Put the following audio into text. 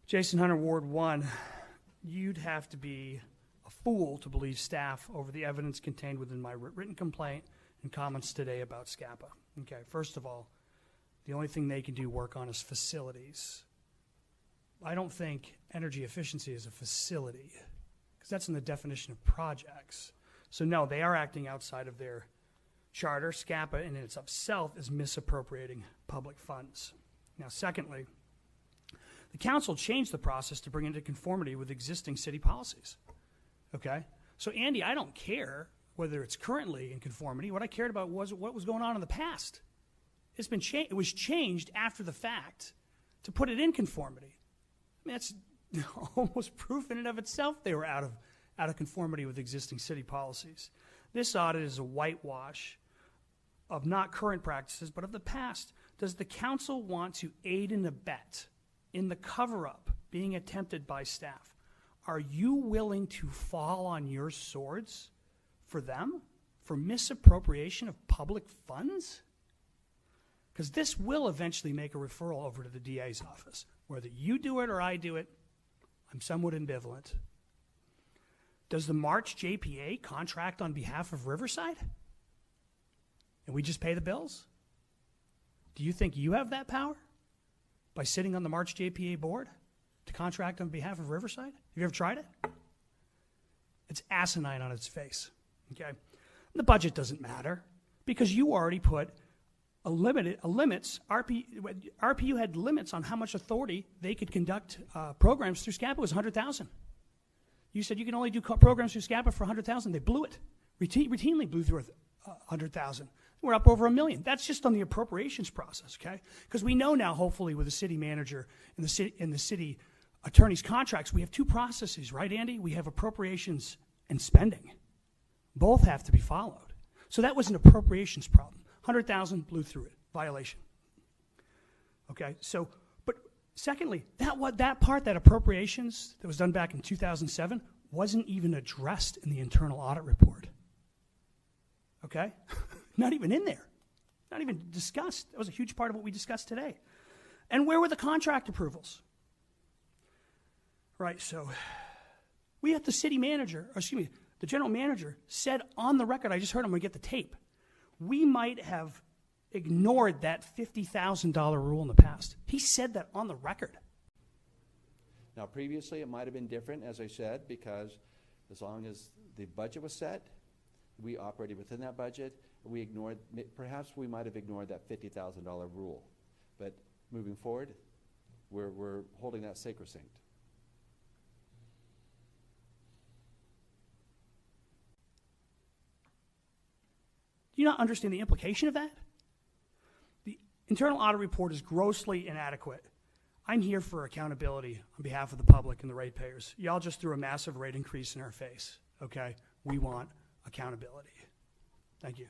Jason Hunter, Ward 1, you'd have to be a fool to believe staff over the evidence contained within my written complaint and comments today about SCPPA. Okay, first of all, the only thing they can do work on is facilities. I don't think energy efficiency is a facility, because that's in the definition of projects. So no, they are acting outside of their charter. SCPPA in itself is misappropriating public funds. Now, secondly, the council changed the process to bring into conformity with existing city policies. Okay? So Andy, I don't care whether it's currently in conformity. What I cared about was what was going on in the past. It's been it was changed after the fact to put it in conformity. I mean, that's almost proof in and of itself they were out of conformity with existing city policies. This audit is a whitewash of not current practices, but of the past. Does the council want to aid and abet in the cover-up being attempted by staff? Are you willing to fall on your swords for them, for misappropriation of public funds? Because this will eventually make a referral over to the DA's office. Whether you do it or I do it, I'm somewhat ambivalent. Does the March JPA contract on behalf of Riverside? And we just pay the bills? Do you think you have that power by sitting on the March JPA board to contract on behalf of Riverside? Have you ever tried it? It's asinine on its face. Okay? The budget doesn't matter because you already put limits. RPU had limits on how much authority they could conduct programs through SCPPA. It was $100,000. You said you can only do programs through SCPPA for $100,000. They blew it. Routinely blew through $100,000. We're up over $1 million. That's just on the appropriations process, okay? Because we know now, hopefully, with the city manager and the city attorney's contracts, we have two processes, right, Andy? We have appropriations and spending. Both have to be followed. So that was an appropriations problem. 100,000 blew through it, violation. Okay, so, but secondly, that part, that appropriations that was done back in 2007, wasn't even addressed in the internal audit report. Okay, not even in there, not even discussed. That was a huge part of what we discussed today. And where were the contract approvals? Right, so we had the city manager, or excuse me, the general manager said on the record, I just heard him, we get the tape, we might have ignored that $50,000 rule in the past. He said that on the record. Now, previously, it might have been different, as I said, because as long as the budget was set, we operated within that budget. We ignored, perhaps we might have ignored that $50,000 rule. But moving forward, we're holding that sacrosanct. Do you not understand the implication of that? The internal audit report is grossly inadequate. I'm here for accountability on behalf of the public and the ratepayers. Y'all just threw a massive rate increase in our face, okay? We want accountability. Thank you.